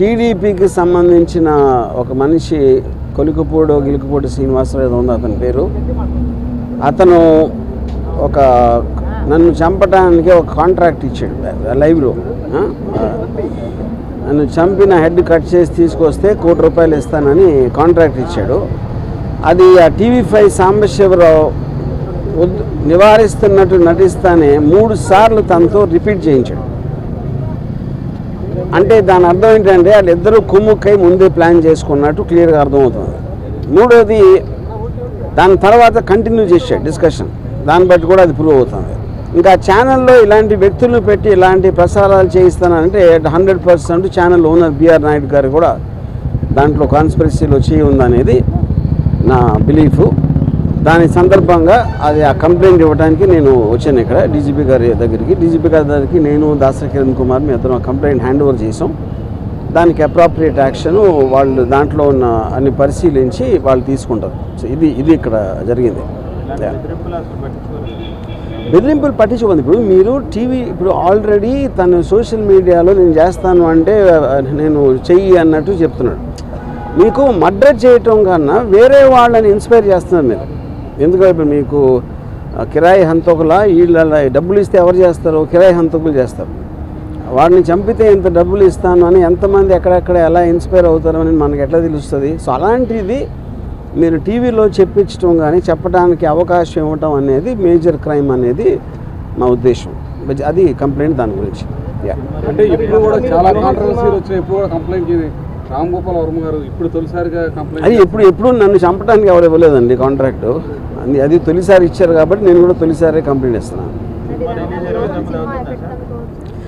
టీడీపీకి సంబంధించిన ఒక మనిషి గిలుకుపూడి శ్రీనివాసరావు ఏదో ఉంది అతని పేరు. అతను ఒక నన్ను చంపడానికి ఒక కాంట్రాక్ట్ ఇచ్చాడు లైవ్లో. నన్ను చంపిన హెడ్ కట్ చేసి తీసుకొస్తే ₹1 కోటి ఇస్తానని కాంట్రాక్ట్ ఇచ్చాడు. అది ఆ TV5 సాంబశివరావు నివారిస్తున్నట్టు నటిస్తానే 3 సార్లు తనతో రిపీట్ చేయించాడు. అంటే దాని అర్థం ఏంటంటే వాళ్ళిద్దరూ కుమ్ముక్కై ముందే ప్లాన్ చేసుకున్నట్టు క్లియర్గా అర్థమవుతుంది. మూడోది దాని తర్వాత కంటిన్యూ చేశాడు డిస్కషన్, దాన్ని బట్టి కూడా అది ప్రూవ్ అవుతుంది. ఇంకా ఛానల్లో ఇలాంటి వ్యక్తులను పెట్టి ఇలాంటి ప్రసారాలు చేయిస్తానంటే 100% ఛానల్ ఓనర్ బిఆర్ నాయుడు గారు కూడా దాంట్లో కాన్స్పిరసీలో చేయి ఉందనేది నా బిలీఫ్. దాని సందర్భంగా అది ఆ కంప్లైంట్ ఇవ్వడానికి నేను వచ్చాను ఇక్కడ డీజీపీ గారి దగ్గరికి. నేను దాసరి కిరణ్ కుమార్ మీ ఇద్దరం కంప్లైంట్ హ్యాండ్ ఓవర్ చేసాం. దానికి అప్రాప్రియేట్ యాక్షన్ వాళ్ళు దాంట్లో ఉన్న అన్ని పరిశీలించి వాళ్ళు తీసుకుంటారు. సో ఇది ఇక్కడ జరిగింది. బెదిరింపులు పట్టించుకుంది. ఇప్పుడు మీరు ఇప్పుడు ఆల్రెడీ తను సోషల్ మీడియాలో నేను చేస్తాను అంటే నేను చెయ్యి అన్నట్టు చెప్తున్నాడు. మీకు మర్డర్ చేయటం కన్నా వేరే వాళ్ళని ఇన్స్పైర్ చేస్తున్నారు మీరు. ఎందుకంటే ఇప్పుడు మీకు కిరాయి హంతకుల వీళ్ళ డబ్బులు ఇస్తే ఎవరు చేస్తారు? కిరాయి హంతకులు చేస్తారు. వాడిని చంపితే ఇంత డబ్బులు ఇస్తాను అని ఎంతమంది ఎక్కడెక్కడ ఎలా ఇన్స్పైర్ అవుతారో అని మనకు ఎట్లా తెలుస్తుంది? సో అలాంటిది మీరు టీవీలో చెప్పించడం కానీ చెప్పడానికి అవకాశం ఇవ్వటం అనేది మేజర్ క్రైమ్ అనేది నా ఉద్దేశం. అది కంప్లైంట్ దాని గురించి. అంటే ఇప్పుడు కూడా చాలా కాంట్రవర్సీలు వచ్చినాయి. ఇప్పుడు కూడా కంప్లైంట్ రామ్ గోపాల్ వర్మ గారు ఇప్పుడు తొలిసారిగా కంప్లైంట్. అది ఎప్పుడు నన్ను చంపడానికి ఎవరు ఇవ్వలేదండి కాంట్రాక్టు. అది తొలిసారి ఇచ్చారు కాబట్టి నేను కూడా తొలిసారి కంప్లైంట్ ఇస్తున్నాను.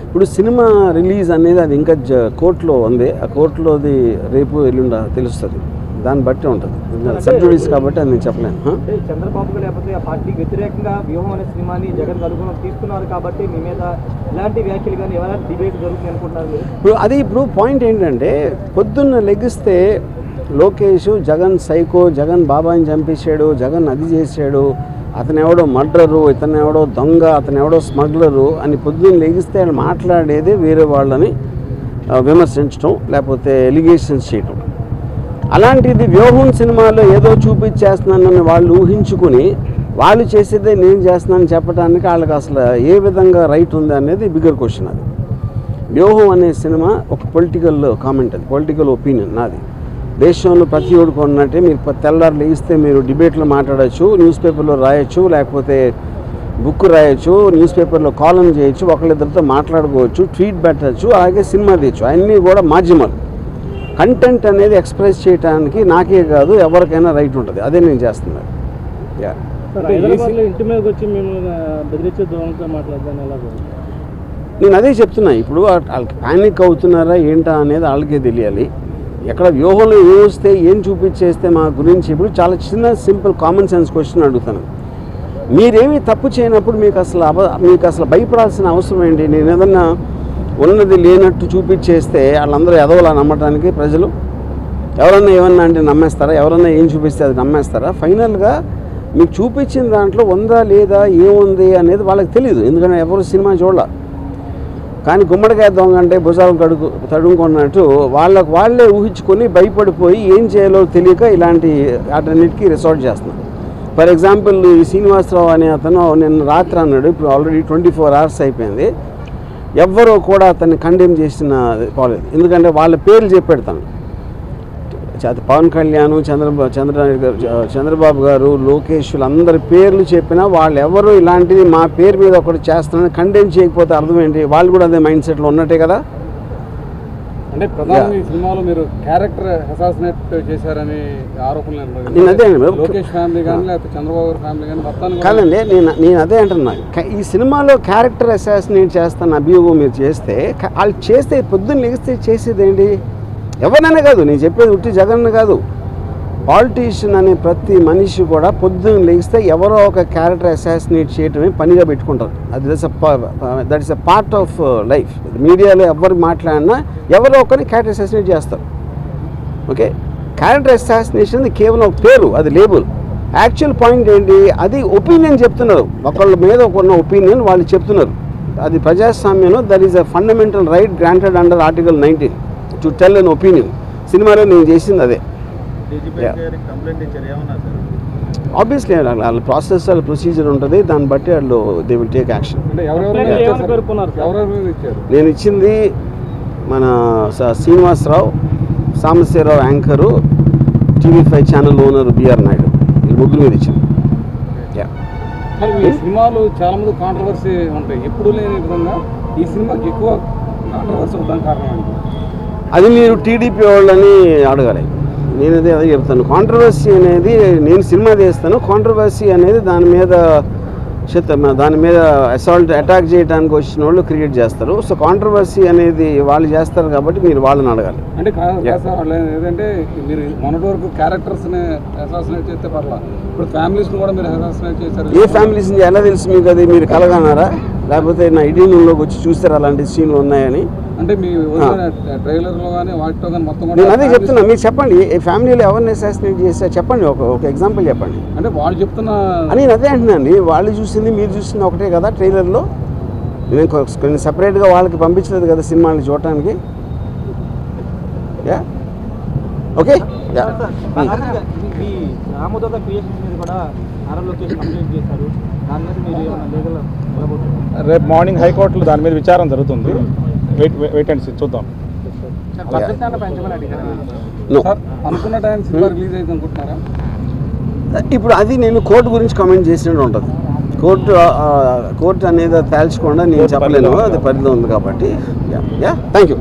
ఇప్పుడు సినిమా రిలీజ్ అనేది అది ఇంకా కోర్టులో ఉంది. ఆ కోర్టులోది రేపు ఎల్లుండ తెలుస్తుంది. దాన్ని బట్టి ఉంటుంది. సబ్జుడీస్ కాబట్టి అది నేను చెప్పలేను. చంద్రబాబు లేకపోతే ఆ పార్టీకి వ్యతిరేకంగా వ్యూహం అనే సినిమాని జగన్ అనుగుణం తీసుకున్నారు కాబట్టి మీ మీద ఇలాంటి వ్యాఖ్యలు కానీ ఎవరైనా డిబేట్ జరుగుతుంది అనుకుంటున్నారు. ఇప్పుడు పాయింట్ ఏంటంటే పొద్దున్న లెగిస్తే లోకేష్ జగన్ సైకో, జగన్ బాబాని చంపేశాడు, జగన్ అది చేశాడు, అతను ఎవడో మర్డరు, ఇతను ఎవడో దొంగ, అతను ఎవడో స్మగ్లరు అని పొద్దున్న లెగిస్తే ఆయన మాట్లాడేది వేరే వాళ్ళని విమర్శించడం లేకపోతే ఎలిగేషన్స్ చేయటం. అలాంటిది వ్యూహం సినిమాలో ఏదో చూపించేస్తున్నానని వాళ్ళు ఊహించుకుని వాళ్ళు చేసేదే నేను చేస్తున్నానని చెప్పడానికి వాళ్ళకి అసలు ఏ విధంగా రైట్ ఉంది అనేది బిగ్గర్ క్వశ్చన్. అది వ్యూహం అనే సినిమా ఒక పొలిటికల్ కామెంట్, అది పొలిటికల్ ఒపీనియన్ నాది. దేశంలో ప్రతి ఒక్కరికి ఉన్నట్టే మీరు తెల్లారు లేగిస్తే మీరు డిబేట్లో మాట్లాడచ్చు, న్యూస్ పేపర్లో రాయొచ్చు, లేకపోతే బుక్ రాయొచ్చు, న్యూస్ పేపర్లో కాలం చేయొచ్చు, ఒకళ్ళిద్దరితో మాట్లాడుకోవచ్చు, ట్వీట్ పెట్టచ్చు, అలాగే సినిమా తీయచ్చు. అన్నీ కూడా మాధ్యమాలు. కంటెంట్ అనేది ఎక్స్ప్రెస్ చేయడానికి నాకే కాదు ఎవరికైనా రైట్ ఉంటుంది. అదే నేను చేస్తున్నాను. నేను అదే చెప్తున్నా. ఇప్పుడు వాళ్ళకి ప్యానిక్ అవుతున్నారా ఏంటా అనేది వాళ్ళకే తెలియాలి. ఎక్కడ వ్యూహంలో ఏం వస్తే ఏం చూపించేస్తే మా గురించి ఇప్పుడు చాలా చిన్న సింపుల్ కామన్ సెన్స్ క్వశ్చన్ అడుగుతాను. మీరేమీ తప్పు చేయనప్పుడు మీకు అసలు భయపడాల్సిన అవసరం ఏంటి? నేను ఏదన్నా ఉన్నది లేనట్టు చూపించేస్తే వాళ్ళందరూ ఎదవలా నమ్మటానికి ప్రజలు ఎవరన్నా ఏమన్నా అంటే నమ్మేస్తారా? ఎవరన్నా ఏం చూపిస్తే అది నమ్మేస్తారా? ఫైనల్గా మీకు చూపించిన దాంట్లో ఉందా లేదా ఏముంది అనేది వాళ్ళకి తెలియదు. ఎందుకంటే ఎవరు సినిమా చూడాల. కానీ గుమ్మడికాయ దొంగ అంటే భుజాలు తడుముకున్నట్టు వాళ్ళే ఊహించుకొని భయపడిపోయి ఏం చేయాలో తెలియక ఇలాంటి వాటన్నిటికీ రిసార్ట్ చేస్తున్నారు. ఫర్ ఎగ్జాంపుల్ ఈ శ్రీనివాసరావు అనే అతను నిన్న రాత్రి అన్నాడు, ఇప్పుడు ఆల్రెడీ 24 hours అయిపోయింది, ఎవ్వరూ కూడా అతన్ని కండెమ్ చేసిన పోలేదు. ఎందుకంటే వాళ్ళ పేర్లు చెప్పెడతాను. పవన్ కళ్యాణ్, చంద్రబాబు గారు, లోకేష్ అందరి పేర్లు చెప్పినా వాళ్ళు ఎవరు ఇలాంటిది మా పేరు మీద ఒకటి చేస్తున్నారని కండెమ్ చేయకపోతే అర్థం ఏంటి? వాళ్ళు కూడా అదే మైండ్ సెట్లో ఉన్నట్టే కదా. అంటే ప్రధానంగా ఈ సినిమాలో మీరు క్యారెక్టర్ అసాసినేట్ చేశారని ఆరోపణలు. నేను అదే లోకేష్ ఫ్యామిలీ కానీ లేకపోతే చంద్రబాబు గారి ఫ్యామిలీ కానీ మొత్తాన్ని కాదండి. నేను అదే అంటున్నా. ఈ సినిమాలో క్యారెక్టర్ అసాసినేట్ చేస్తాను అభియోగం మీరు చేస్తే వాళ్ళు చేస్తే పొద్దున్న లెగిస్తే చేసేది ఏంటి? ఎవరినైనా కాదు, నేను చెప్పేది ఉట్టి జగన్ కాదు, పాలిటీషియన్ అనే ప్రతి మనిషి కూడా పొద్దున్న లెగిస్తే ఎవరో ఒక క్యారెక్టర్ అసాసినేట్ చేయటమే పనిగా పెట్టుకుంటారు. That is a part of life. మీడియాలో ఎవరు మాట్లాడినా ఎవరో ఒకరిని క్యారెక్టర్ అసాసినేట్ చేస్తారు. ఓకే, క్యారెక్టర్ అసాసినేషన్ కేవలం ఒక పేరు, అది లేబుల్. యాక్చువల్ పాయింట్ ఏంటి? అది ఒపీనియన్ చెప్తున్నారు. ఒకళ్ళ మీద ఉన్న ఒపీనియన్ వాళ్ళు చెప్తున్నారు. అది ప్రజాస్వామ్యంలో that is a fundamental right granted under Article 19 to tell an opinion. సినిమాలో నేను చేసింది అదే. ఆబ్వియస్లీ వాళ్ళ ప్రాసెస్ వాళ్ళ ప్రొసీజర్ ఉంటుంది, దాన్ని బట్టి వాళ్ళు దే విల్ టేక్ యాక్షన్. అంటే ఎవరెవరు ఇచ్చారు? నేను ఇచ్చింది మన Srinivasarao, Sambasivarao anchor, TV5 channel owner BR Naidu, ఈ ముగ్గురు మీద ఇచ్చింది. మరి ఈ సినిమాలు చాలా మంది కాంట్రవర్సీ ఉంటాయి, ఎప్పుడు లేని విధంగా ఈ సినిమాకి ఎక్కువ కాంట్రవర్సీ ఉండడానికి కారణం ఏంటి? అది మీరు టీడీపీ వాళ్ళని అడగాలి. నేను అదే చెప్తాను. కాంట్రవర్సీ అనేది నేను సినిమా తీస్తాను, కాంట్రవర్సీ అనేది దాని మీద అసాల్ట్ అటాక్ చేయడానికి వచ్చిన వాళ్ళు క్రియేట్ చేస్తారు. సో కాంట్రవర్సీ అనేది వాళ్ళు చేస్తారు కాబట్టి మీరు వాళ్ళని అడగాలి. అంటే ఏదంటే మీరు మొన్నటి వరకు క్యారెక్టర్స్ని అసాసినేట్ చేస్తే పర్లా, ఇప్పుడు ఫ్యామిలీస్ని కూడా మీరు అసాసినేట్ చేశారు. ఏ ఫ్యామిలీస్ని ఎలా తెలుసు మీకు? అది మీరు కలగన్నారా, లేకపోతే నా ఇటీవీలోకి వచ్చి చూస్తారా అలాంటి సీన్లు ఉన్నాయని? అంటే మీ ట్రైలర్లో కానీ వాటితో కానీ మొత్తం నేను అదే చెప్తున్నా, మీరు చెప్పండి ఏ ఫ్యామిలీలో ఎవరిని అసాసినేట్ చేస్తారో చెప్పండి, ఒక ఎగ్జాంపుల్ చెప్పండి. అంటే వాళ్ళు చెప్తున్న నేను అదే అంటున్నాండి, వాళ్ళు చూసింది మీరు చూసింది ఒకటే కదా ట్రైలర్లో. నేను కొన్ని సపరేట్గా వాళ్ళకి పంపించలేదు కదా సినిమాని చూడటానికి. Yeah okay. ఈ రామోదోగ క్రియేషన్స్ మీద కూడా నారా లోకేష్ కంప్లైంట్ చేశారు, దాని మీద మీరు ఏమైనా లీగల్ వెళ్ళబోతున్నారు? రేపు మార్నింగ్ హైకోర్టులో దాని మీద విచారం జరుగుతుంది. వెయిట్ అండ్ సీ, చూద్దాం. No. సార్ అనుకున్న టైం సినిమా రిలీజ్ అయితే అనుకుంటున్నారా? ఇప్పుడు అది నేను కోర్టు గురించి కామెంట్ చేసినట్టు ఉంటుంది. కోర్టు అనేది తేల్చకుండా నేను చెప్పలేను, అది పరిధిలో ఉంది కాబట్టి. Yeah thank you.